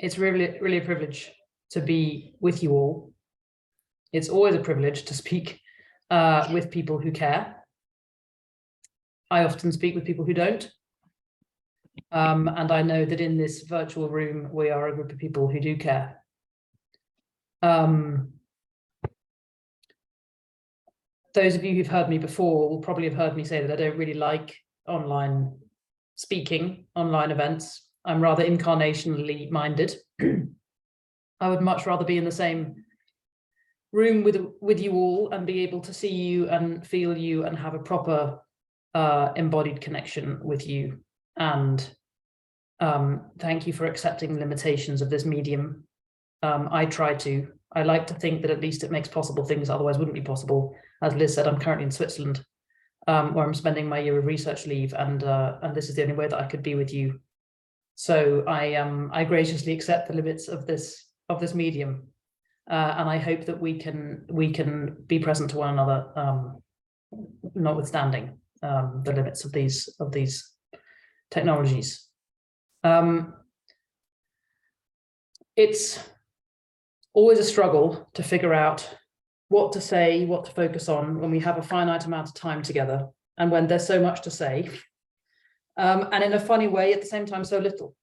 It's really, really a privilege to be with you all. It's always a privilege to speak with people who care. I often speak with people who don't. And I know that in this virtual room, we are a group of people who do care. Those of you who've heard me before will probably have heard me say that I don't really like online speaking, online events. I'm rather incarnationally minded. I would much rather be in the same room with you all and be able to see you and feel you and have a proper embodied connection with you. And thank you for accepting the limitations of this medium. I like to think that at least it makes possible things otherwise wouldn't be possible. As Liz said, I'm currently in Switzerland, where I'm spending my year of research leave, and this is the only way that I could be with you. So I graciously accept the limits of this medium, and I hope that we can be present to one another, notwithstanding the limits of these technologies. It's always a struggle to figure out what to say, what to focus on when we have a finite amount of time together and when there's so much to say, and in a funny way, at the same time, so little.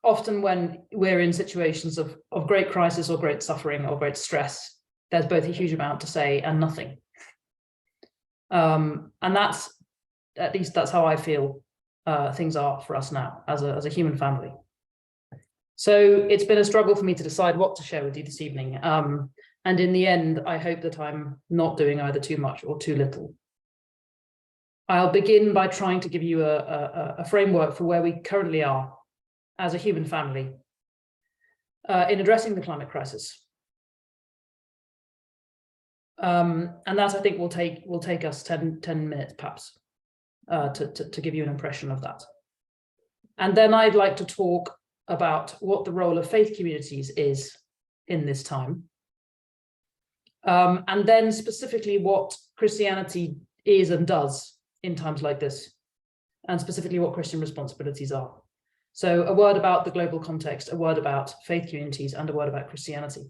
Often when we're in situations of great crisis or great suffering or great stress, there's both a huge amount to say and nothing. And that's, at least that's how I feel things are for us now as a human family. So it's been a struggle for me to decide what to share with you this evening. And in the end, I hope that I'm not doing either too much or too little. I'll begin by trying to give you a framework for where we currently are as a human family in addressing the climate crisis. And that, I think, will take us 10 minutes perhaps to give you an impression of that. And then I'd like to talk about what the role of faith communities is in this time. And then specifically what Christianity is and does in times like this, and specifically what Christian responsibilities are. So a word about the global context, a word about faith communities, and a word about Christianity.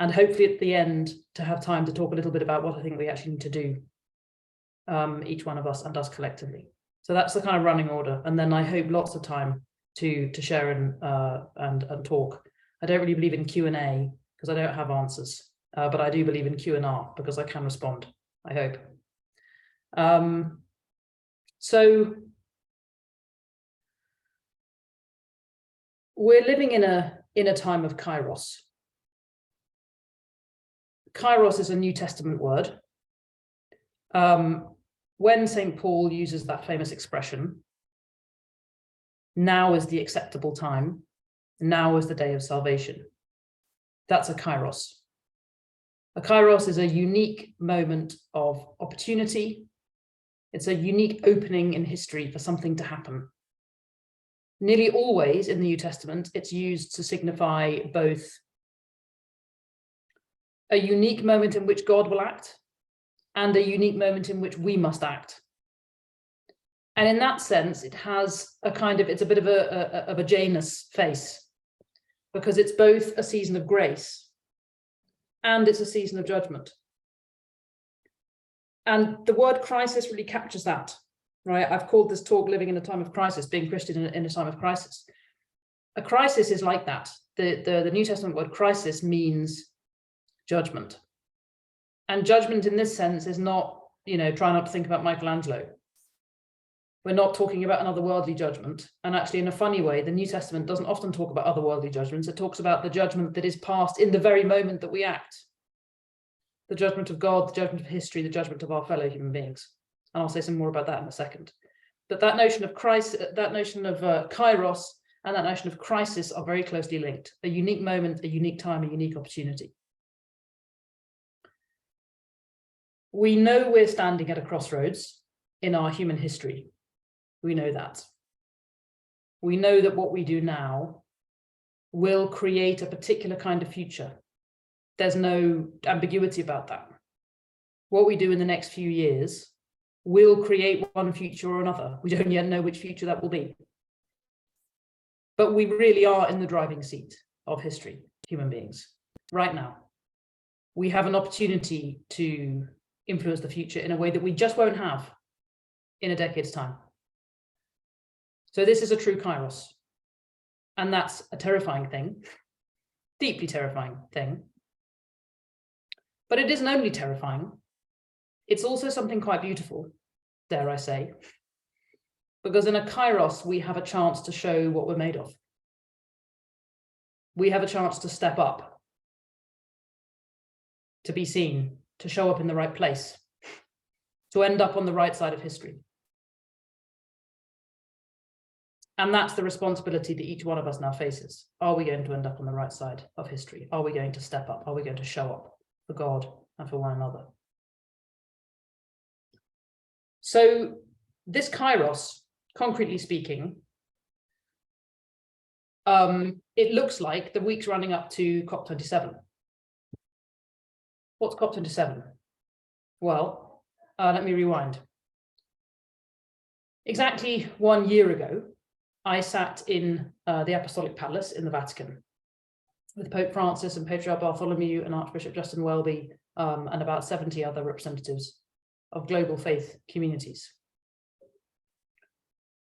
And hopefully at the end to have time to talk a little bit about what I think we actually need to do, each one of us and us collectively. So that's the kind of running order. And then I hope lots of time to share and talk. I don't really believe in Q&A because I don't have answers, but I do believe in Q&R because I can respond, I hope. So we're living in a time of kairos. Kairos is a New Testament word. When St. Paul uses that famous expression, now is the acceptable time, now is the day of salvation. That's a kairos. A kairos is a unique moment of opportunity. It's a unique opening in history for something to happen. Nearly always in the New Testament, it's used to signify both a unique moment in which God will act and a unique moment in which we must act. And in that sense, it has it's a bit of a Janus face, because it's both a season of grace and it's a season of judgment. And the word crisis really captures that, right? I've called this talk Living in a Time of Crisis, being Christian in a time of crisis. A crisis is like that. The New Testament word crisis means judgment. And judgment in this sense is not, try not to think about Michelangelo. We're not talking about an otherworldly judgment. And actually, in a funny way, the New Testament doesn't often talk about otherworldly judgments. It talks about the judgment that is passed in the very moment that we act. The judgment of God, the judgment of history, the judgment of our fellow human beings. And I'll say some more about that in a second. But that notion of crisis, that notion of kairos, and that notion of crisis are very closely linked. A unique moment, a unique time, a unique opportunity. We know we're standing at a crossroads in our human history. We know that. We know that what we do now will create a particular kind of future. There's no ambiguity about that. What we do in the next few years will create one future or another. We don't yet know which future that will be. But we really are in the driving seat of history, human beings, right now. We have an opportunity to influence the future in a way that we just won't have in a decade's time. So this is a true kairos. And that's a terrifying thing, deeply terrifying thing. But it isn't only terrifying, it's also something quite beautiful, dare I say, because in a kairos, we have a chance to show what we're made of. We have a chance to step up, to be seen, to show up in the right place, to end up on the right side of history. And that's the responsibility that each one of us now faces. Are we going to end up on the right side of history? Are we going to step up? Are we going to show up for God and for one another? So this kairos, concretely speaking, it looks like the weeks running up to COP27. What's COP27? Well, let me rewind. Exactly 1 year ago, I sat in the Apostolic Palace in the Vatican with Pope Francis and Patriarch Bartholomew and Archbishop Justin Welby and about 70 other representatives of global faith communities.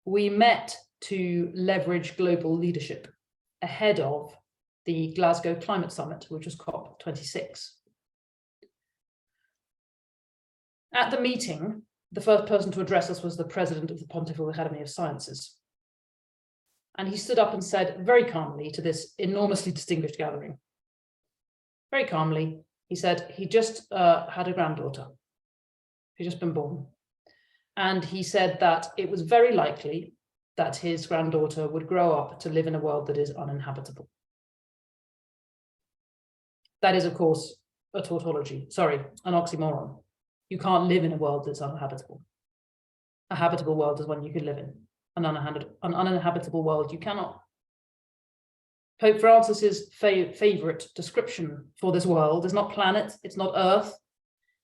We met to leverage global leadership ahead of the Glasgow Climate Summit, which was COP26. At the meeting, the first person to address us was the president of the Pontifical Academy of Sciences. And he stood up and said very calmly to this enormously distinguished gathering, very calmly, he said he just had a granddaughter. She'd just been born. And he said that it was very likely that his granddaughter would grow up to live in a world that is uninhabitable. That is, of course, a tautology, sorry, an oxymoron. You can't live in a world that's uninhabitable. A habitable world is one you could live in. An uninhabitable world you cannot. Pope Francis's favorite description for this world is not planet, it's not Earth,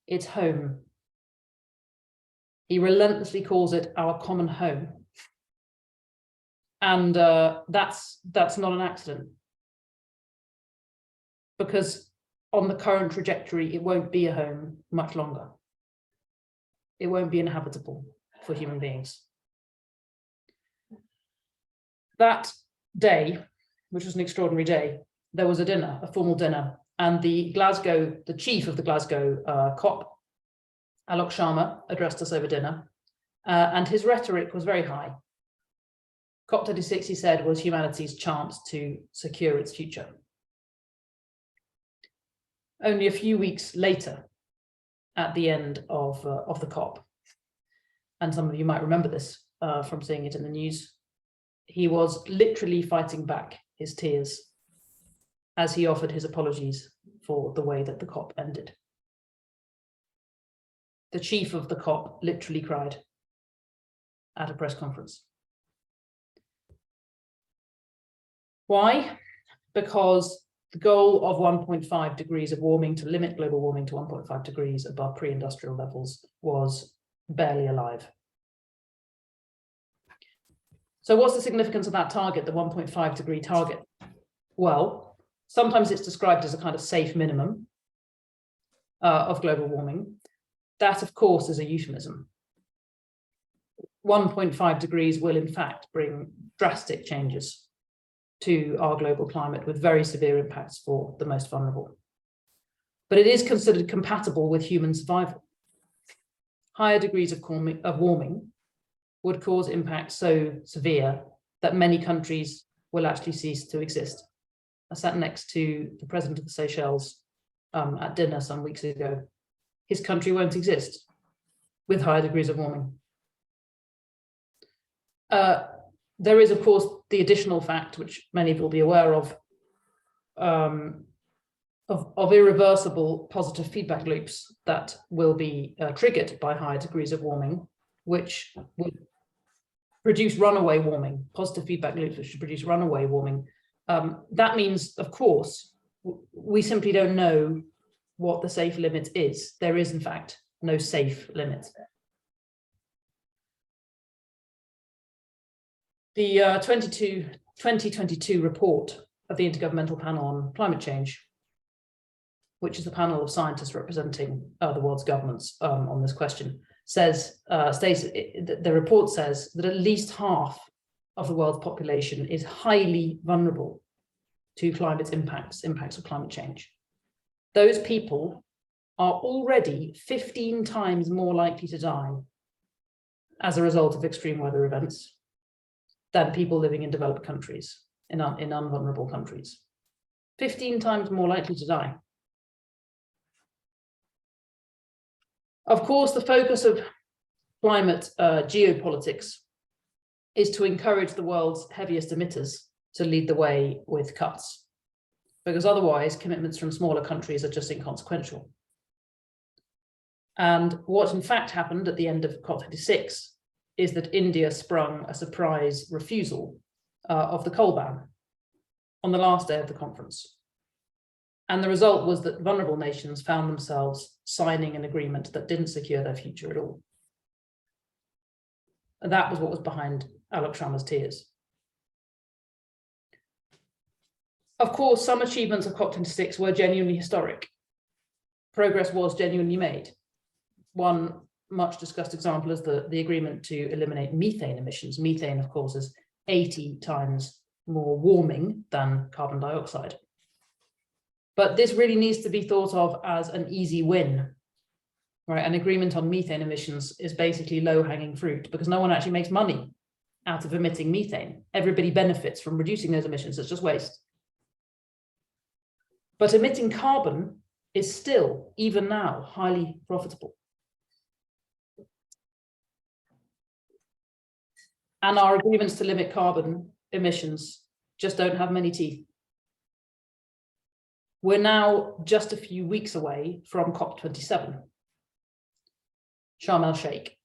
it's home. He relentlessly calls it our common home. And that's not an accident. Because on the current trajectory, it won't be a home much longer. It won't be inhabitable for human beings. That day, which was an extraordinary day, there was a dinner, a formal dinner, and the chief of the Glasgow COP, Alok Sharma, addressed us over dinner, and his rhetoric was very high. COP26, he said, was humanity's chance to secure its future. Only a few weeks later, at the end of the COP, and some of you might remember this from seeing it in the news, he was literally fighting back his tears as he offered his apologies for the way that the COP ended. The chief of the COP literally cried at a press conference. Why? Because the goal of 1.5 degrees of warming, to limit global warming to 1.5 degrees above pre-industrial levels, was barely alive. So what's the significance of that target, the 1.5 degree target? Well, sometimes it's described as a kind of safe minimum of global warming. That, of course, is a euphemism. 1.5 degrees will, in fact, bring drastic changes to our global climate with very severe impacts for the most vulnerable. But it is considered compatible with human survival. Higher degrees of warming would cause impacts so severe that many countries will actually cease to exist. I sat next to the president of the Seychelles at dinner some weeks ago. His country won't exist with higher degrees of warming. There is, of course, the additional fact, which many will be aware of irreversible positive feedback loops that will be triggered by higher degrees of warming, which would produce runaway warming, positive feedback loops which should produce runaway warming. That means, of course, we simply don't know what the safe limit is. There is, in fact, no safe limit. The 22 2022 report of the Intergovernmental Panel on Climate Change, which is the panel of scientists representing the world's governments on this question, states the report says that at least half of the world's population is highly vulnerable to climate impacts of climate change. Those people are already 15 times more likely to die as a result of extreme weather events than people living in developed countries, in unvulnerable countries. 15 times more likely to die. Of course, the focus of climate geopolitics is to encourage the world's heaviest emitters to lead the way with cuts, because otherwise commitments from smaller countries are just inconsequential. And what in fact happened at the end of COP26 is that India sprung a surprise refusal of the coal ban on the last day of the conference. And the result was that vulnerable nations found themselves signing an agreement that didn't secure their future at all. And that was what was behind Alok Sharma's tears. Of course, some achievements of COP26 were genuinely historic. Progress was genuinely made. One much discussed example is the agreement to eliminate methane emissions. Methane, of course, is 80 times more warming than carbon dioxide. But this really needs to be thought of as an easy win, right? An agreement on methane emissions is basically low-hanging fruit because no one actually makes money out of emitting methane. Everybody benefits from reducing those emissions. It's just waste. But emitting carbon is still, even now, highly profitable. And our agreements to limit carbon emissions just don't have many teeth. We're now just a few weeks away from COP27. Sharm el-Sheikh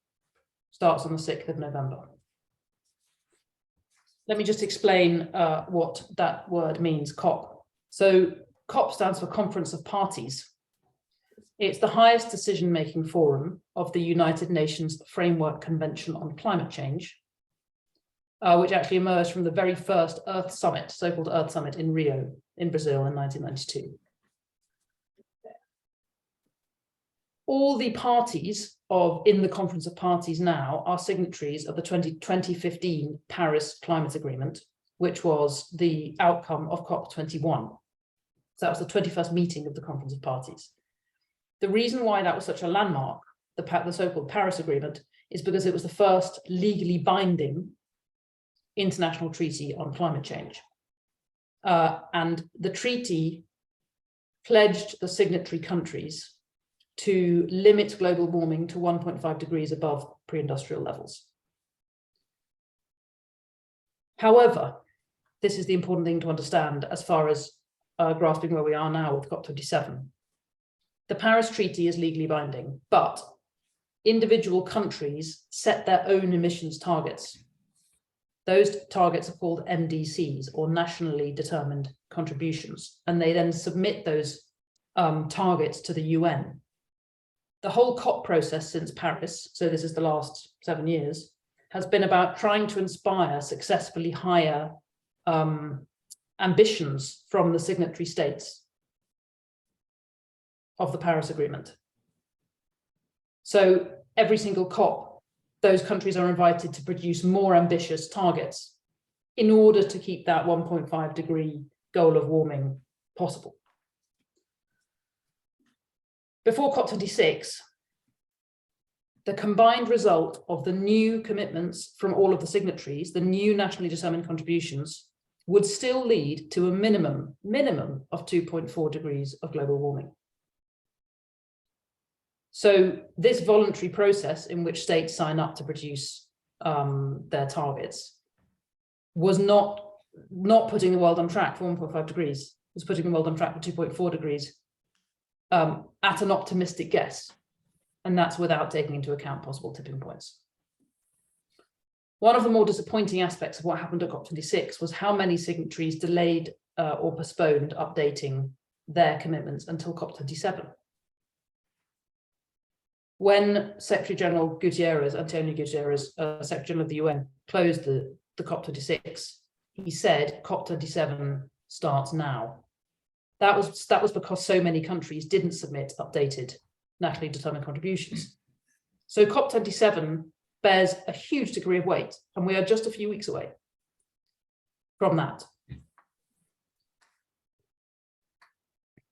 starts on the 6th of November. Let me just explain what that word means, COP. So COP stands for Conference of Parties. It's the highest decision-making forum of the United Nations Framework Convention on Climate Change, which actually emerged from the very first Earth Summit, so-called Earth Summit in Rio, in Brazil in 1992. All the parties in the Conference of Parties now are signatories of the 2015 Paris Climate Agreement, which was the outcome of COP21. So that was the 21st meeting of the Conference of Parties. The reason why that was such a landmark, the so-called Paris Agreement, is because it was the first legally binding international treaty on climate change. And the treaty pledged the signatory countries to limit global warming to 1.5 degrees above pre-industrial levels. However, this is the important thing to understand as far as grasping where we are now with COP27. The Paris Treaty is legally binding, but individual countries set their own emissions targets. Those targets are called NDCs, or nationally determined contributions, and they then submit those targets to the UN. The whole COP process since Paris, so this is the last 7 years, has been about trying to inspire successfully higher ambitions from the signatory states of the Paris Agreement. So every single COP, those countries are invited to produce more ambitious targets in order to keep that 1.5 degree goal of warming possible. Before COP26, the combined result of the new commitments from all of the signatories, the new nationally determined contributions, would still lead to a minimum of 2.4 degrees of global warming. So this voluntary process in which states sign up to produce their targets was not putting the world on track for 1.5 degrees, it was putting the world on track for 2.4 degrees at an optimistic guess. And that's without taking into account possible tipping points. One of the more disappointing aspects of what happened at COP26 was how many signatories delayed or postponed updating their commitments until COP27. When Secretary General Antonio Guterres, Secretary General of the UN, closed the COP26, he said COP27 starts now. That was because so many countries didn't submit updated nationally determined contributions. So COP27 bears a huge degree of weight, and we are just a few weeks away from that.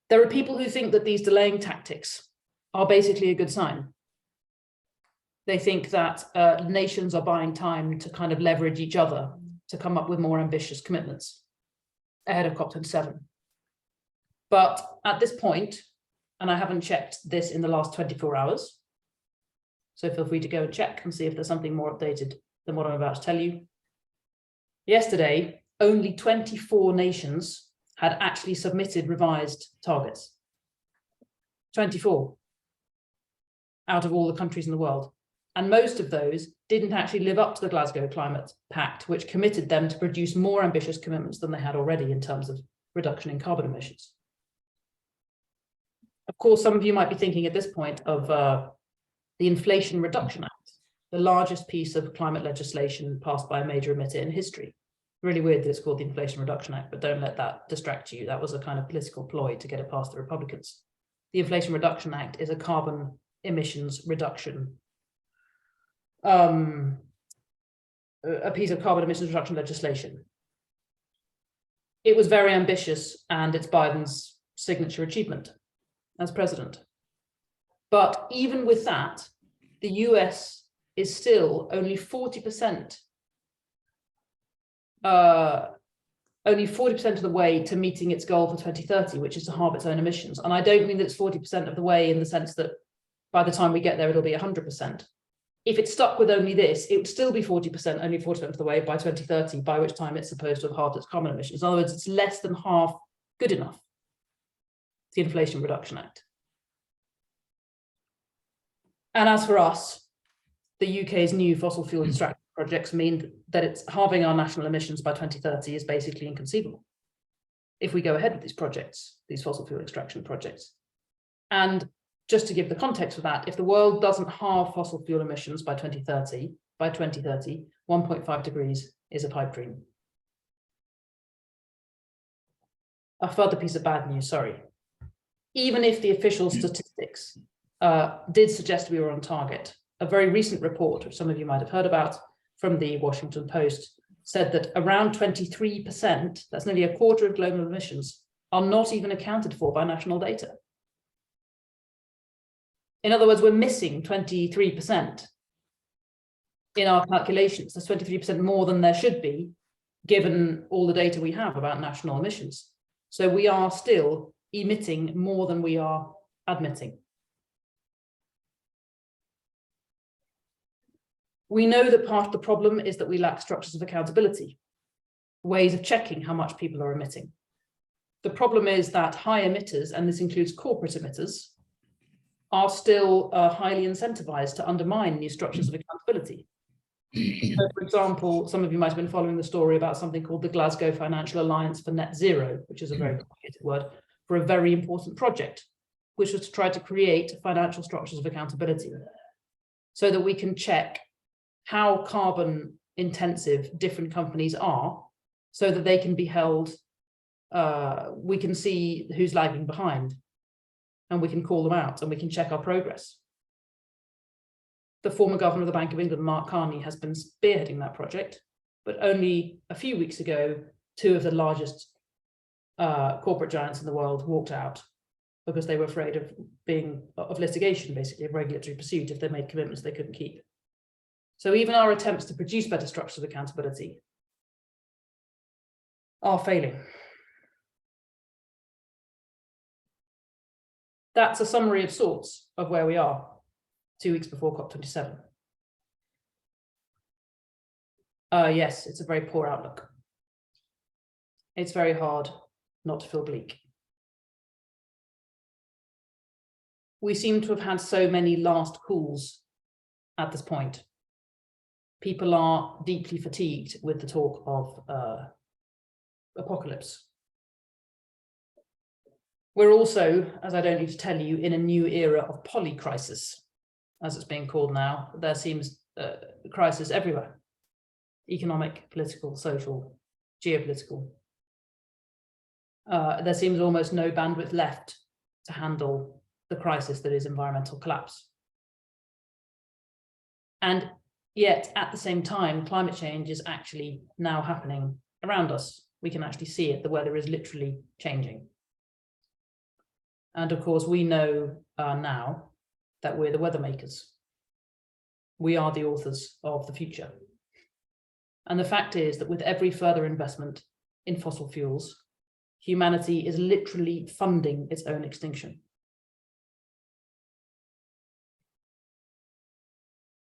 There are people who think that these delaying tactics are basically a good sign. They think that nations are buying time to kind of leverage each other to come up with more ambitious commitments ahead of COP27. But at this point, and I haven't checked this in the last 24 hours, so feel free to go and check and see if there's something more updated than what I'm about to tell you. Yesterday, only 24 nations had actually submitted revised targets. 24 out of all the countries in the world. And most of those didn't actually live up to the Glasgow Climate Pact, which committed them to produce more ambitious commitments than they had already in terms of reduction in carbon emissions. Of course, some of you might be thinking at this point of the Inflation Reduction Act, the largest piece of climate legislation passed by a major emitter in history. Really weird that it's called the Inflation Reduction Act, but don't let that distract you. That was a kind of political ploy to get it past the Republicans. The Inflation Reduction Act is a carbon emissions reduction, a piece of carbon emissions reduction legislation. It was very ambitious, and it's Biden's signature achievement as president. But even with that, the US is still only 40% of the way to meeting its goal for 2030, which is to halve its own emissions. And I don't mean that it's 40% of the way in the sense that by the time we get there, it'll be 100%. If it stuck with only this, it would still be 40%, only 40% of the way by 2030, by which time it's supposed to have halved its carbon emissions. In other words, it's less than half good enough, the Inflation Reduction Act. And as for us, the UK's new fossil fuel extraction projects mean that it's halving our national emissions by 2030 is basically inconceivable if we go ahead with these projects, these fossil fuel extraction projects. And just to give the context for that, if the world doesn't halve fossil fuel emissions by 2030, 1.5 degrees is a pipe dream. A further piece of bad news, sorry. Even if the official statistics did suggest we were on target, a very recent report, which some of you might have heard about, from the Washington Post, said that around 23%, that's nearly a quarter of global emissions, are not even accounted for by national data. In other words, we're missing 23% in our calculations. That's 23% more than there should be, given all the data we have about national emissions. So we are still emitting more than we are admitting. We know that part of the problem is that we lack structures of accountability, ways of checking how much people are emitting. The problem is that high emitters, and this includes corporate emitters, are still highly incentivized to undermine new structures of accountability. So, for example, some of you might have been following the story about something called the Glasgow Financial Alliance for Net Zero, which is a very complicated word, for a very important project, which was to try to create financial structures of accountability so that we can check how carbon intensive different companies are, so that they can be held, we can see who's lagging behind, and we can call them out, and we can check our progress. The former governor of the Bank of England, Mark Carney, has been spearheading that project, but only a few weeks ago, two of the largest corporate giants in the world walked out because they were afraid of litigation, basically, of regulatory pursuit if they made commitments they couldn't keep. So even our attempts to produce better structures of accountability are failing. That's a summary of sorts of where we are 2 weeks before COP27. Yes, it's a very poor outlook. It's very hard not to feel bleak. We seem to have had so many last calls at this point. People are deeply fatigued with the talk of apocalypse. We're also, as I don't need to tell you, in a new era of polycrisis, as it's being called now. There seems crisis everywhere: economic, political, social, geopolitical. There seems almost no bandwidth left to handle the crisis that is environmental collapse. And yet, at the same time, climate change is actually now happening around us. We can actually see it. The weather is literally changing. And of course, we know now that we're the weather makers. We are the authors of the future. And the fact is that with every further investment in fossil fuels, humanity is literally funding its own extinction.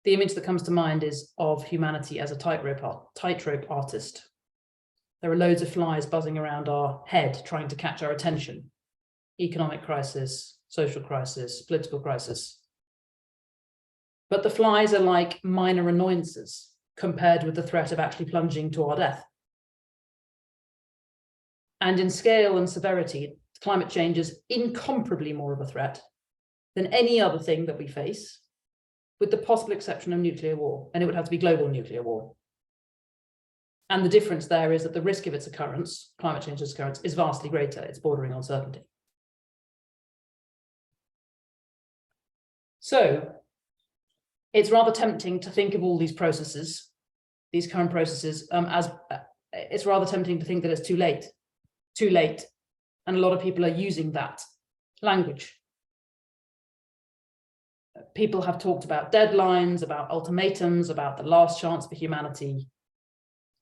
The image that comes to mind is of humanity as a tightrope artist. There are loads of flies buzzing around our head trying to catch our attention. Economic crisis, social crisis, political crisis. But the flies are like minor annoyances compared with the threat of actually plunging to our death. And in scale and severity, climate change is incomparably more of a threat than any other thing that we face, with the possible exception of nuclear war, and it would have to be global nuclear war. And the difference there is that the risk of its occurrence, climate change's occurrence, is vastly greater. It's bordering on certainty. So it's rather tempting to think of all these processes, these current processes, it's rather tempting to think that it's too late. And a lot of people are using that language. People have talked about deadlines, about ultimatums, about the last chance for humanity.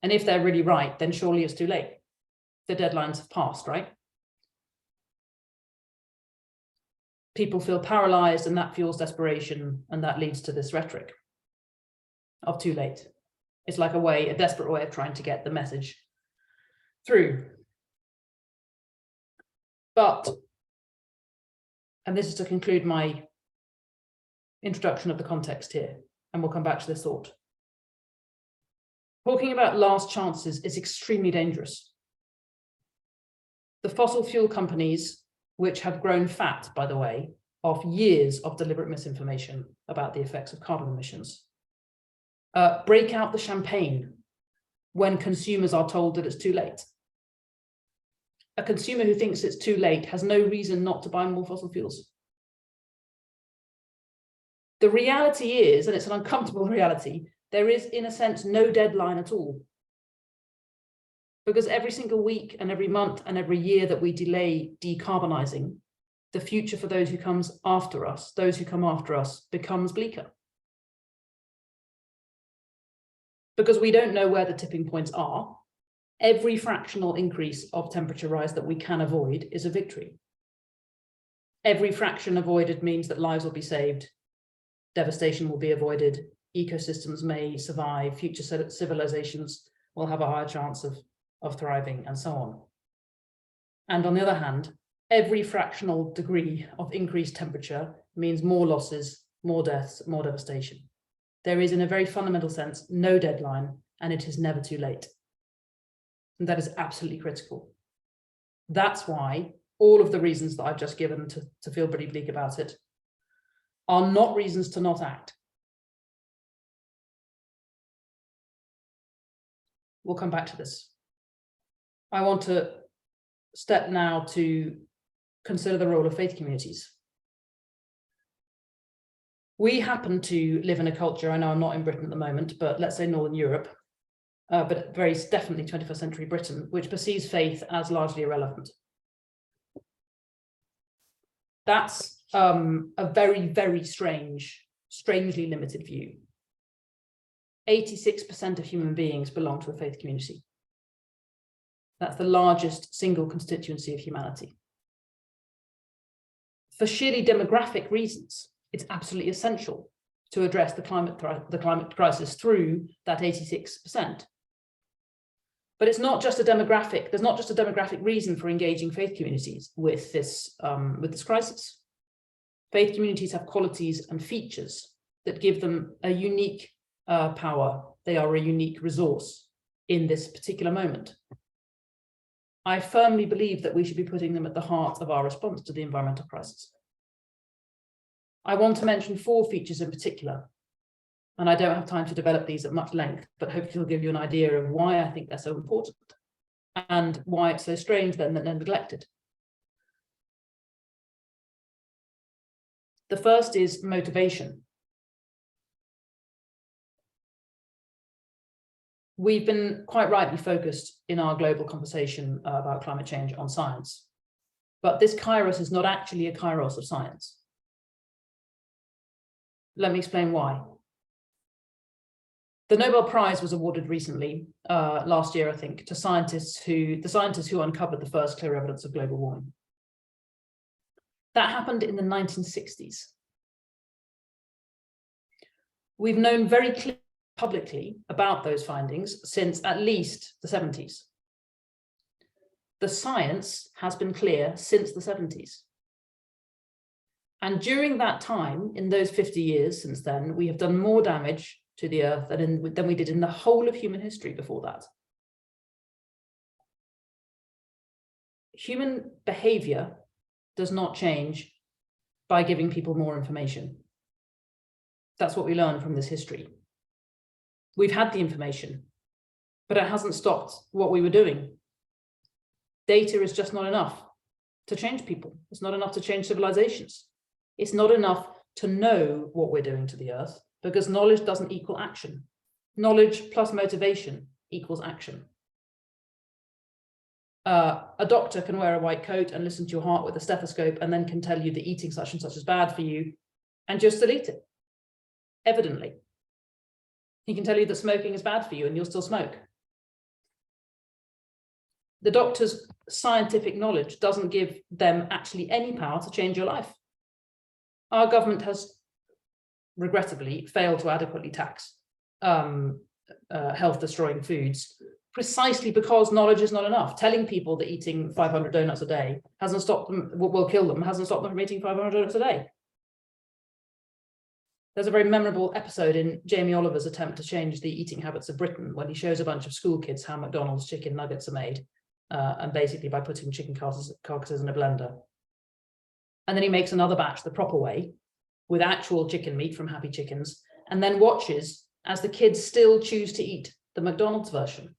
And if they're really right, then surely it's too late. The deadlines have passed, right? People feel paralyzed, and that fuels desperation, and that leads to this rhetoric of too late. It's like a desperate way of trying to get the message through. But, and this is to conclude my introduction of the context here, and we'll come back to this thought. Talking about last chances is extremely dangerous. The fossil fuel companies, which have grown fat, by the way, of years of deliberate misinformation about the effects of carbon emissions, break out the champagne when consumers are told that it's too late. A consumer who thinks it's too late has no reason not to buy more fossil fuels. The reality is, and it's an uncomfortable reality, there is, in a sense, no deadline at all. Because every single week and every month and every year that we delay decarbonizing, the future for those who come after us becomes bleaker. Because we don't know where the tipping points are. Every fractional increase of temperature rise that we can avoid is a victory. Every fraction avoided means that lives will be saved, devastation will be avoided, ecosystems may survive, future civilizations will have a higher chance of thriving, and so on. And on the other hand, every fractional degree of increased temperature means more losses, more deaths, more devastation. There is, in a very fundamental sense, no deadline, and it is never too late. And that is absolutely critical. That's why all of the reasons that I've just given to feel pretty bleak about it are not reasons to not act. We'll come back to this. I want to step now to consider the role of faith communities. We happen to live in a culture, I know I'm not in Britain at the moment, but let's say Northern Europe, but very definitely 21st century Britain, which perceives faith as largely irrelevant. That's a very, very strangely limited view. 86% of human beings belong to a faith community. That's the largest single constituency of humanity. For sheerly demographic reasons, it's absolutely essential to address the climate crisis through that 86%. But it's not just a demographic, there's not just a demographic reason for engaging faith communities with this crisis. Faith communities have qualities and features that give them a unique power. They are a unique resource in this particular moment. I firmly believe that we should be putting them at the heart of our response to the environmental crisis. I want to mention 4 features in particular, and I don't have time to develop these at much length, but hopefully it'll give you an idea of why I think they're so important. and why it's so strange then that they're neglected. The first is motivation. We've been quite rightly focused in our global conversation about climate change on science, but this kairos is not actually a kairos of science. Let me explain why. The Nobel Prize was awarded recently, last year, I think, to the scientists who uncovered the first clear evidence of global warming. That happened in the 1960s. We've known very clearly publicly about those findings since at least the 70s. The science has been clear since the 70s. And during that time, in those 50 years since then, we have done more damage to the Earth than we did in the whole of human history before that. Human behavior does not change by giving people more information. That's what we learn from this history. We've had the information, but it hasn't stopped what we were doing. Data is just not enough to change people. It's not enough to change civilizations. It's not enough to know what we're doing to the Earth, because knowledge doesn't equal action. Knowledge plus motivation equals action. A doctor can wear a white coat and listen to your heart with a stethoscope and then can tell you that eating such and such is bad for you, and you'll still eat it, evidently. He can tell you that smoking is bad for you and you'll still smoke. The doctor's scientific knowledge doesn't give them actually any power to change your life. Our government has regrettably failed to adequately tax health-destroying foods, precisely because knowledge is not enough. Telling people that eating 500 donuts a day hasn't stopped them, will kill them, hasn't stopped them from eating 500 donuts a day. There's a very memorable episode in Jamie Oliver's attempt to change the eating habits of Britain when he shows a bunch of school kids how McDonald's chicken nuggets are made, and basically by putting chicken carcasses in a blender. And then he makes another batch the proper way with actual chicken meat from Happy Chickens, and then watches as the kids still choose to eat the McDonald's version.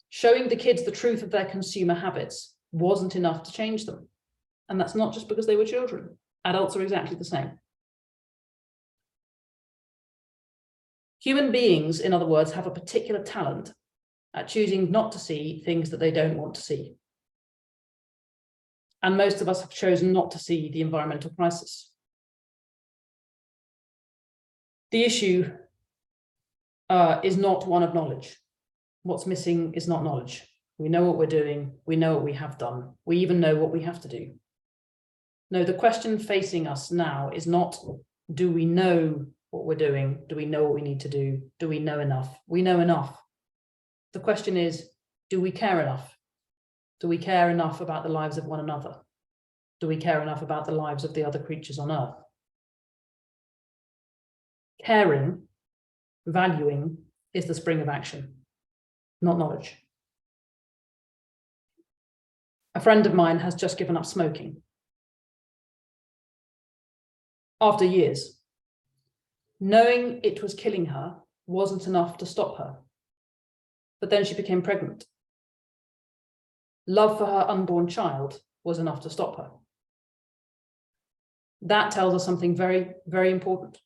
Showing the kids the truth of their consumer habits wasn't enough to change them. And that's not just because they were children. Adults are exactly the same. Human beings, in other words, have a particular talent at choosing not to see things that they don't want to see. And most of us have chosen not to see the environmental crisis. The issue is not one of knowledge. What's missing is not knowledge. We know what we're doing. We know what we have done. We even know what we have to do. No, the question facing us now is not, do we know what we're doing? Do we know what we need to do? Do we know enough? We know enough. The question is, do we care enough? Do we care enough about the lives of one another? Do we care enough about the lives of the other creatures on Earth? Caring, valuing, is the spring of action, not knowledge. A friend of mine has just given up smoking. After years, knowing it was killing her wasn't enough to stop her. But then she became pregnant. Love for her unborn child was enough to stop her. That tells us something very, very important.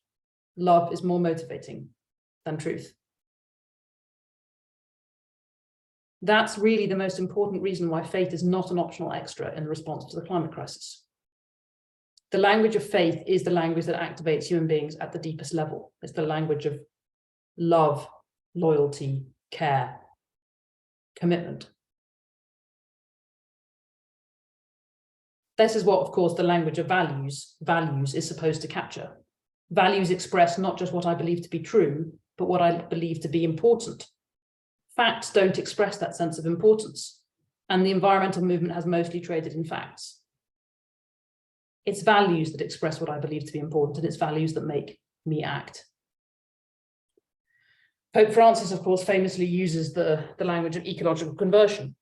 Love is more motivating than truth. That's really the most important reason why faith is not an optional extra in response to the climate crisis. The language of faith is the language that activates human beings at the deepest level. It's the language of love, loyalty, care, commitment. This is what, of course, the language of values is supposed to capture. Values express not just what I believe to be true, but what I believe to be important. Facts don't express that sense of importance, and the environmental movement has mostly traded in facts. It's values that express what I believe to be important, and it's values that make me act. Pope Francis, of course, famously uses the language of ecological conversion,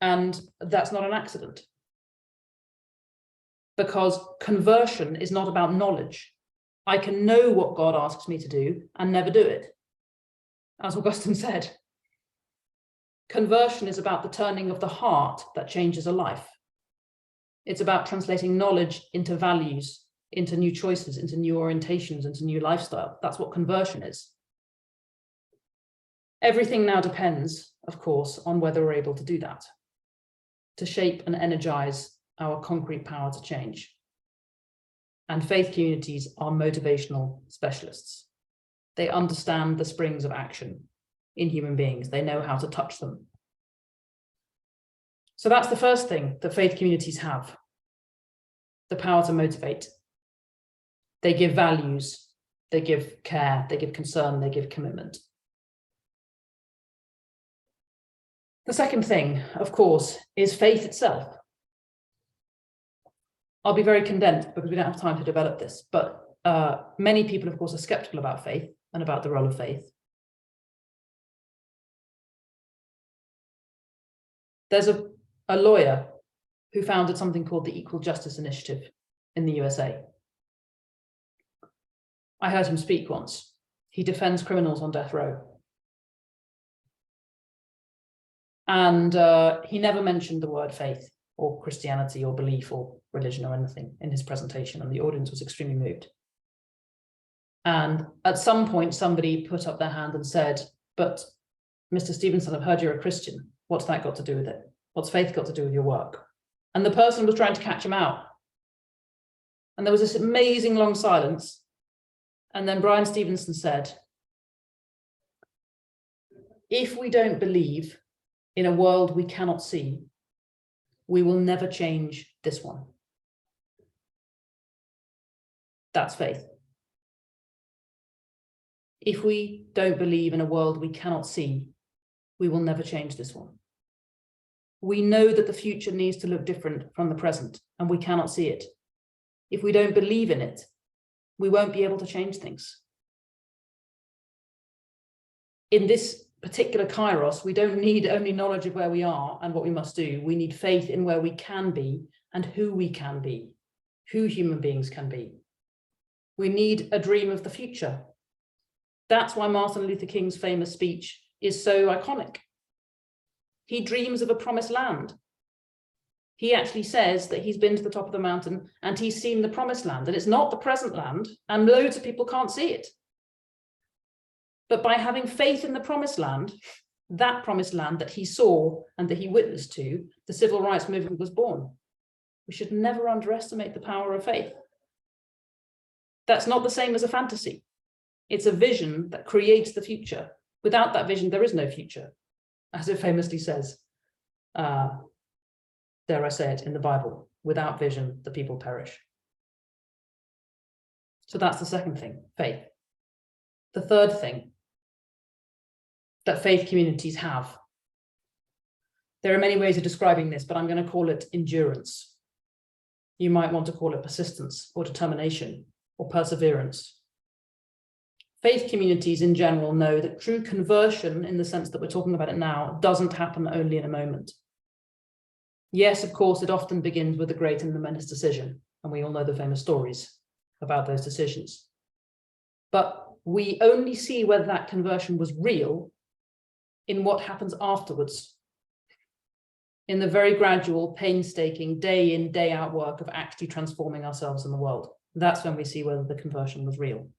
and that's not an accident. Because conversion is not about knowledge. I can know what God asks me to do and never do it, as Augustine said. Conversion is about the turning of the heart that changes a life. It's about translating knowledge into values, into new choices, into new orientations, into new lifestyle. That's what conversion is. Everything now depends, of course, on whether we're able to do that, to shape and energize our concrete power to change. And faith communities are motivational specialists. They understand the springs of action in human beings. They know how to touch them. So that's the first thing that faith communities have, the power to motivate. They give values, they give care, they give concern, they give commitment. The second thing, of course, is faith itself. I'll be very condensed because we don't have time to develop this, but many people, of course, are skeptical about faith and about the role of faith. There's a lawyer who founded something called the Equal Justice Initiative in the USA. I heard him speak once. He defends criminals on death row. And he never mentioned the word faith or Christianity or belief or religion or anything in his presentation, and the audience was extremely moved. And at some point, somebody put up their hand and said, "But Mr. Stevenson, I've heard you're a Christian. What's that got to do with it? What's faith got to do with your work?" And the person was trying to catch him out. And there was this amazing long silence. And then Brian Stevenson said, "If we don't believe in a world we cannot see, we will never change this one." That's faith. If we don't believe in a world we cannot see, we will never change this one. We know that the future needs to look different from the present, and we cannot see it. If we don't believe in it, we won't be able to change things. In this particular kairos, we don't need only knowledge of where we are and what we must do. We need faith in where we can be and who we can be, who human beings can be. We need a dream of the future. That's why Martin Luther King's famous speech is so iconic. He dreams of a promised land. He actually says that he's been to the top of the mountain and he's seen the promised land, and it's not the present land, and loads of people can't see it. But by having faith in the promised land, that promised land that he saw and that he witnessed to, the civil rights movement was born. We should never underestimate the power of faith. That's not the same as a fantasy. It's a vision that creates the future. Without that vision, there is no future, as it famously says, dare I say it, in the Bible. Without vision, the people perish. So that's the second thing, faith. The third thing that faith communities have. There are many ways of describing this, but I'm going to call it endurance. You might want to call it persistence or determination or perseverance. Faith communities in general know that true conversion, in the sense that we're talking about it now, doesn't happen only in a moment. Yes, of course, it often begins with a great and momentous decision, and we all know the famous stories about those decisions. But we only see whether that conversion was real in what happens afterwards, in the very gradual, painstaking, day in, day out work of actually transforming ourselves in the world. That's when we see whether the conversion was real.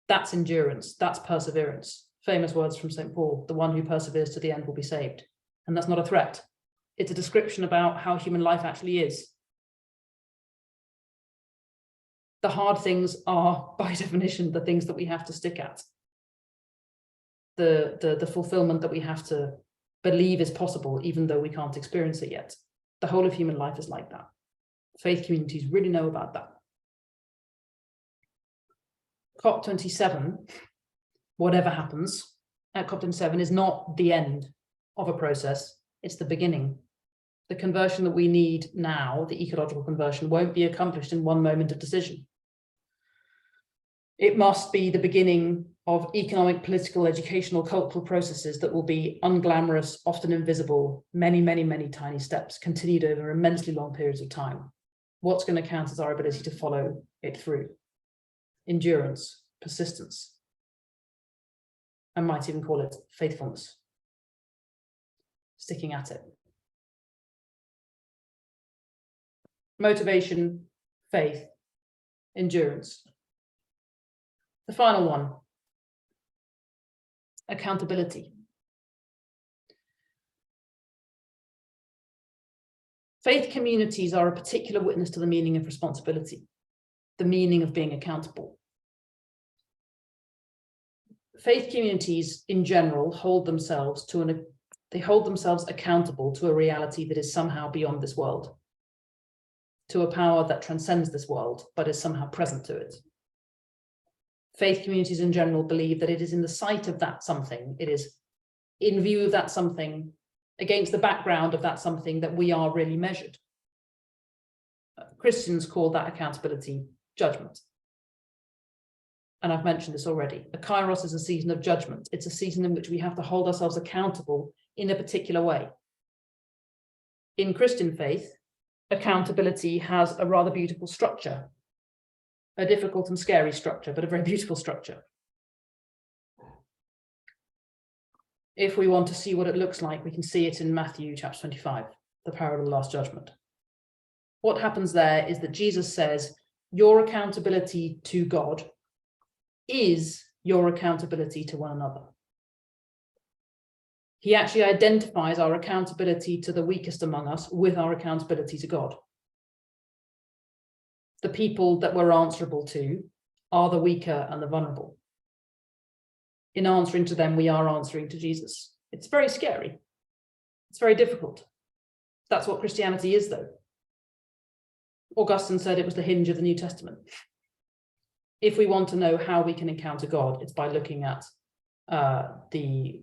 That's endurance, that's perseverance. Famous words from St. Paul, the one who perseveres to the end will be saved. And that's not a threat. It's a description about how human life actually is. The hard things are, by definition, the things that we have to stick at. The fulfillment that we have to believe is possible, even though we can't experience it yet. The whole of human life is like that. Faith communities really know about that. COP27, whatever happens at COP27, is not the end of a process, it's the beginning. The conversion that we need now, the ecological conversion, won't be accomplished in one moment of decision. It must be the beginning of economic, political, educational, cultural processes that will be unglamorous, often invisible, many, many, many tiny steps, continued over immensely long periods of time. What's going to count is our ability to follow it through. Endurance, persistence. I might even call it faithfulness. sticking at it. Motivation, faith, endurance. The final one, accountability. Faith communities are a particular witness to the meaning of responsibility, the meaning of being accountable. Faith communities in general hold themselves accountable to a reality that is somehow beyond this world, to a power that transcends this world, but is somehow present to it. Faith communities in general believe that it is in the sight of that something, it is in view of that something, against the background of that something, that we are really measured. Christians call that accountability judgment. And I've mentioned this already. A kairos is a season of judgment. It's a season in which we have to hold ourselves accountable in a particular way. In Christian faith, accountability has a rather beautiful structure, a difficult and scary structure, but a very beautiful structure. If we want to see what it looks like, we can see it in Matthew chapter 25, the parable of the Last Judgment. What happens there is that Jesus says, your accountability to God is your accountability to one another. He actually identifies our accountability to the weakest among us with our accountability to God. The people that we're answerable to are the weaker and the vulnerable. In answering to them, we are answering to Jesus. It's very scary. It's very difficult. That's what Christianity is, though. Augustine said it was the hinge of the New Testament. If we want to know how we can encounter God, it's by looking at the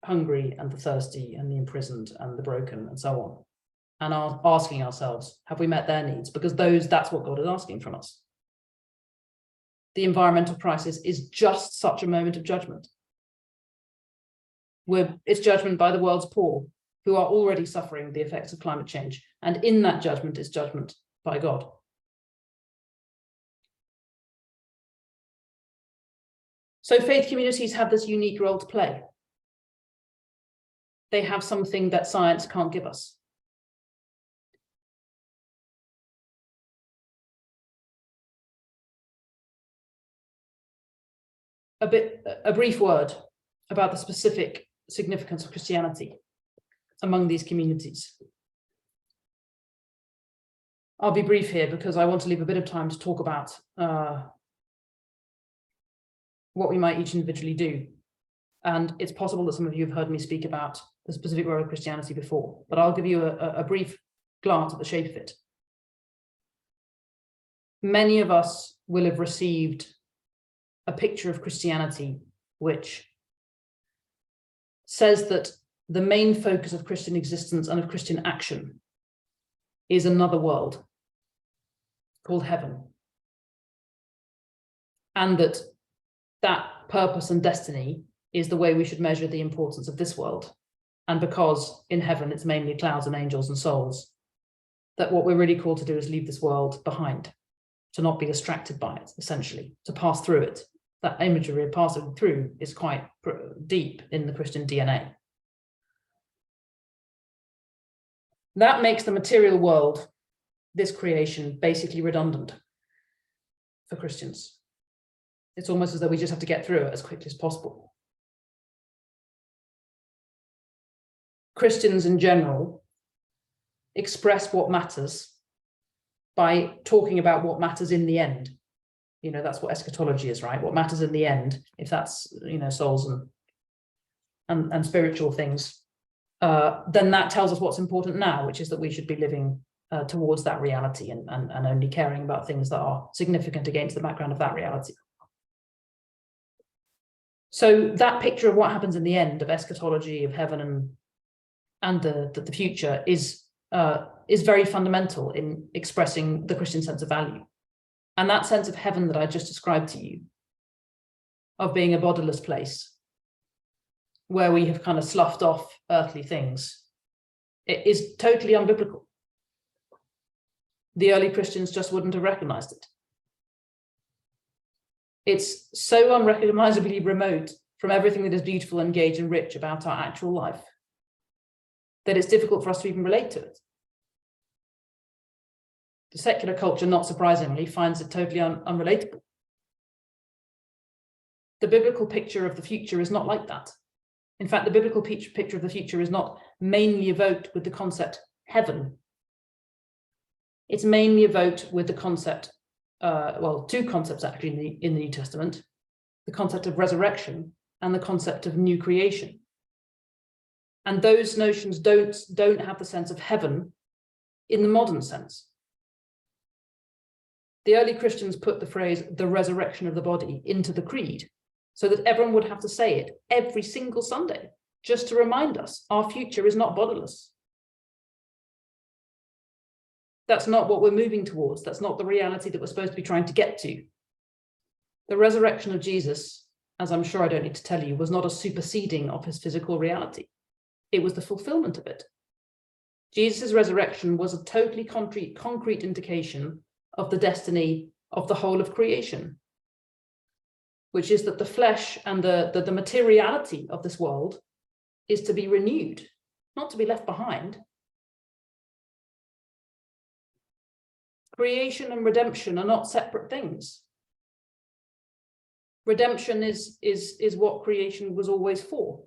hungry and the thirsty and the imprisoned and the broken and so on, and asking ourselves, have we met their needs? Because that's what God is asking from us. The environmental crisis is just such a moment of judgment. It's judgment by the world's poor, who are already suffering the effects of climate change. And in that judgment is judgment by God. So faith communities have this unique role to play. They have something that science can't give us. A brief word about the specific significance of Christianity among these communities. I'll be brief here because I want to leave a bit of time to talk about what we might each individually do. And it's possible that some of you have heard me speak about the specific role of Christianity before, but I'll give you a brief glance at the shape of it. Many of us will have received a picture of Christianity which says that the main focus of Christian existence and of Christian action is another world called heaven. And that purpose and destiny is the way we should measure the importance of this world. And because in heaven it's mainly clouds and angels and souls, that what we're really called to do is leave this world behind, to not be distracted by it, essentially, to pass through it. That imagery of passing through is quite deep in the Christian DNA. That makes the material world, this creation, basically redundant for Christians. It's almost as though we just have to get through it as quickly as possible. Christians in general express what matters by talking about what matters in the end. You know, that's what eschatology is, right? What matters in the end, if that's, souls and spiritual things, then that tells us what's important now, which is that we should be living towards that reality and only caring about things that are significant against the background of that reality. So that picture of what happens in the end, of eschatology, of heaven and the future is very fundamental in expressing the Christian sense of value. And that sense of heaven that I just described to you, of being a bodiless place where we have kind of sloughed off earthly things, it is totally unbiblical. The early Christians just wouldn't have recognized it. It's so unrecognizably remote from everything that is beautiful, engaged, and rich about our actual life. that it's difficult for us to even relate to it. The secular culture, not surprisingly, finds it totally unrelatable. The biblical picture of the future is not like that. In fact, the biblical picture of the future is not mainly evoked with the concept heaven. It's mainly evoked with the concept, well, two concepts actually in the New Testament, the concept of resurrection and the concept of new creation. And those notions don't have the sense of heaven in the modern sense. The early Christians put the phrase, the resurrection of the body, into the creed, so that everyone would have to say it every single Sunday, just to remind us our future is not bodiless. That's not what we're moving towards. That's not the reality that we're supposed to be trying to get to. The resurrection of Jesus, as I'm sure I don't need to tell you, was not a superseding of his physical reality. It was the fulfillment of it. Jesus' resurrection was a totally concrete indication of the destiny of the whole of creation, which is that the flesh and the materiality of this world is to be renewed, not to be left behind. Creation and redemption are not separate things. Redemption is what creation was always for.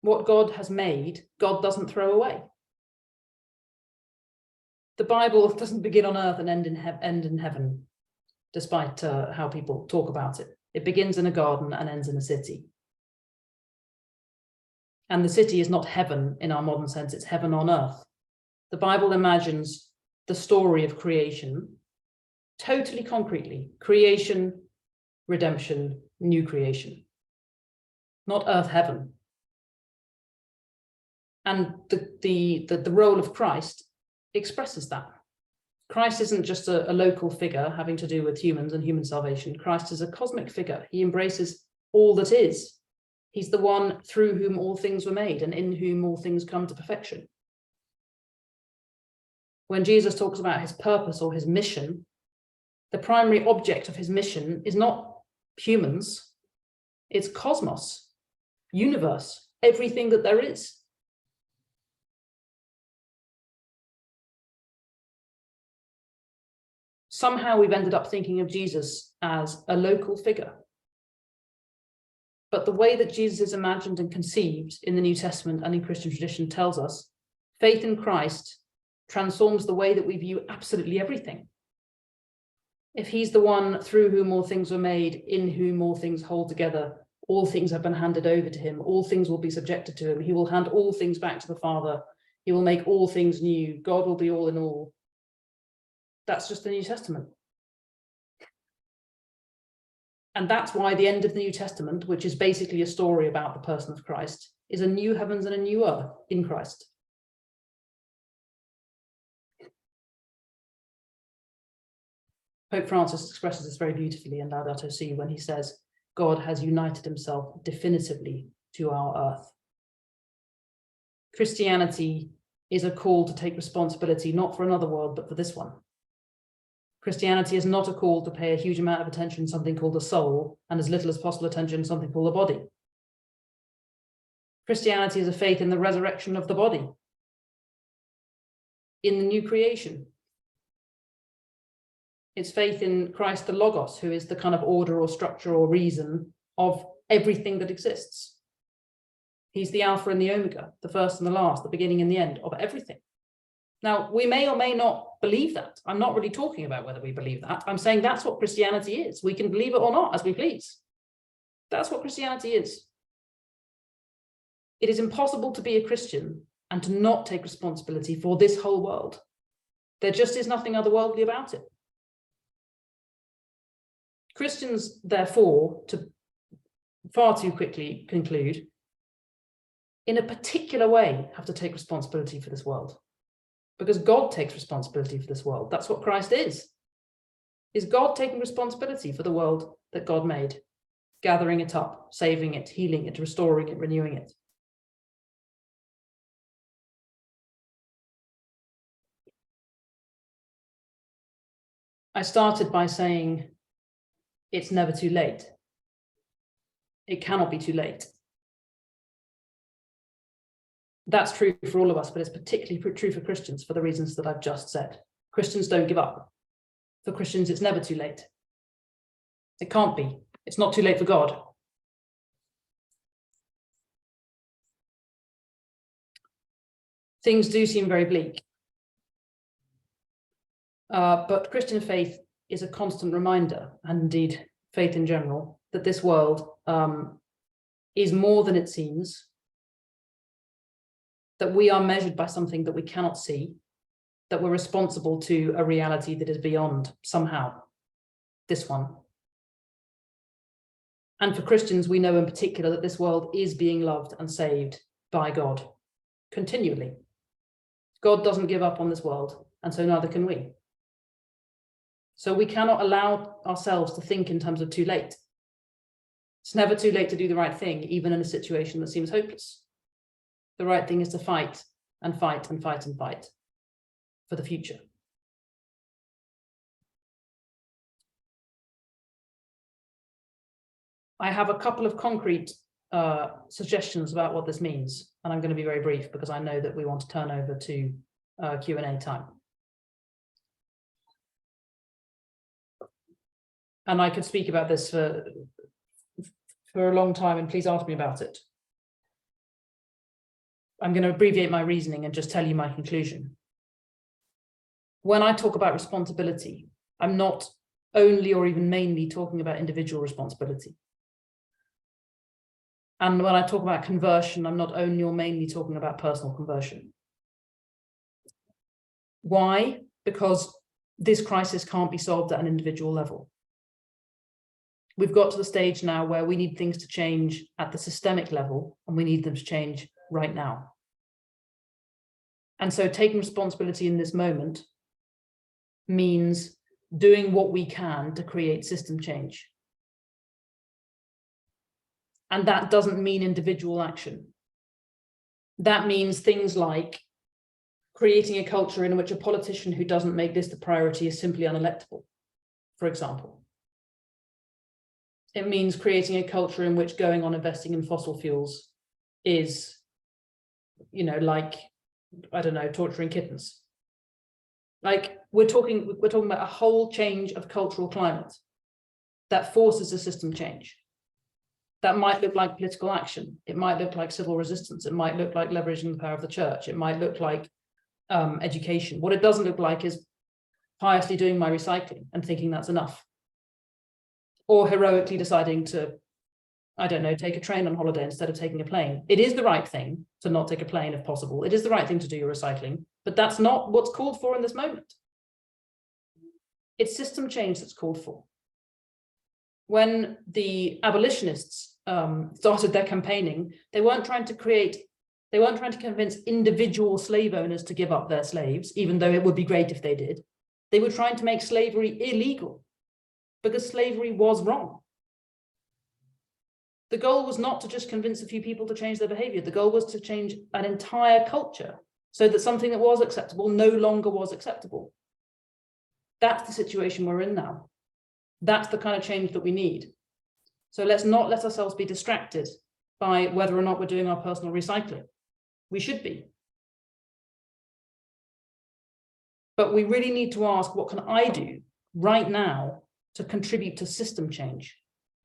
What God has made, God doesn't throw away. The Bible doesn't begin on earth and end in heaven, despite how people talk about it. It begins in a garden and ends in a city. And the city is not heaven in our modern sense, it's heaven on earth. The Bible imagines the story of creation totally concretely. Creation, redemption, new creation. Not earth, heaven. And the role of Christ expresses that. Christ isn't just a local figure having to do with humans and human salvation. Christ is a cosmic figure. He embraces all that is. He's the one through whom all things were made and in whom all things come to perfection. When Jesus talks about his purpose or his mission, the primary object of his mission is not humans, it's cosmos, universe, everything that there is. Somehow we've ended up thinking of Jesus as a local figure. But the way that Jesus is imagined and conceived in the New Testament and in Christian tradition tells us faith in Christ transforms the way that we view absolutely everything. If he's the one through whom all things were made, in whom all things hold together, all things have been handed over to him, all things will be subjected to him, he will hand all things back to the Father, he will make all things new, God will be all in all. That's just the New Testament. And that's why the end of the New Testament, which is basically a story about the person of Christ, is a new heavens and a new earth in Christ. Pope Francis expresses this very beautifully in Laudato Si when he says, God has united himself definitively to our earth. Christianity is a call to take responsibility, not for another world, but for this one. Christianity is not a call to pay a huge amount of attention to something called the soul and as little as possible attention to something called the body. Christianity is a faith in the resurrection of the body, in the new creation. It's faith in Christ the Logos, who is the kind of order or structure or reason of everything that exists. He's the Alpha and the Omega, the first and the last, the beginning and the end of everything. Now, we may or may not believe that. I'm not really talking about whether we believe that. I'm saying that's what Christianity is. We can believe it or not as we please. That's what Christianity is. It is impossible to be a Christian and to not take responsibility for this whole world. There just is nothing otherworldly about it. Christians, therefore, to far too quickly conclude, in a particular way, have to take responsibility for this world. Because God takes responsibility for this world. That's what Christ is God taking responsibility for the world that God made, gathering it up, saving it, healing it, restoring it, renewing it. I started by saying it's never too late. It cannot be too late. That's true for all of us, but it's particularly true for Christians for the reasons that I've just said. Christians don't give up. For Christians, it's never too late. It can't be. It's not too late for God. Things do seem very bleak. But Christian faith is a constant reminder, and indeed faith in general, that this world is more than it seems, that we are measured by something that we cannot see, that we're responsible to a reality that is beyond somehow this one. And for Christians, we know in particular that this world is being loved and saved by God continually. God doesn't give up on this world, and so neither can we. So we cannot allow ourselves to think in terms of too late. It's never too late to do the right thing, even in a situation that seems hopeless. The right thing is to fight and fight and fight and fight for the future. I have a couple of concrete suggestions about what this means, and I'm going to be very brief because I know that we want to turn over to Q&A time. And I could speak about this for a long time, and please ask me about it. I'm going to abbreviate my reasoning and just tell you my conclusion. When I talk about responsibility, I'm not only or even mainly talking about individual responsibility. And when I talk about conversion, I'm not only or mainly talking about personal conversion. Why? Because this crisis can't be solved at an individual level. We've got to the stage now where we need things to change at the systemic level, and we need them to change right now. And so taking responsibility in this moment means doing what we can to create system change. And that doesn't mean individual action. That means things like creating a culture in which a politician who doesn't make this the priority is simply unelectable, for example. It means creating a culture in which going on investing in fossil fuels is, like, I don't know, torturing kittens. Like, we're talking about a whole change of cultural climate that forces a system change. That might look like political action. It might look like civil resistance. It might look like leveraging the power of the church. It might look like education. What it doesn't look like is piously doing my recycling and thinking that's enough. Or heroically deciding to, I don't know, take a train on holiday instead of taking a plane. It is the right thing to not take a plane if possible. It is the right thing to do your recycling, but that's not what's called for in this moment. It's system change that's called for. When the abolitionists started their campaigning, they weren't trying to convince individual slave owners to give up their slaves, even though it would be great if they did. They were trying to make slavery illegal because slavery was wrong. The goal was not to just convince a few people to change their behavior. The goal was to change an entire culture so that something that was acceptable no longer was acceptable. That's the situation we're in now. That's the kind of change that we need. So let's not let ourselves be distracted by whether or not we're doing our personal recycling. We should be. But we really need to ask, what can I do right now to contribute to system change?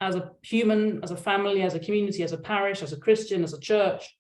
As a human, as a family, as a community, as a parish, as a Christian, as a church,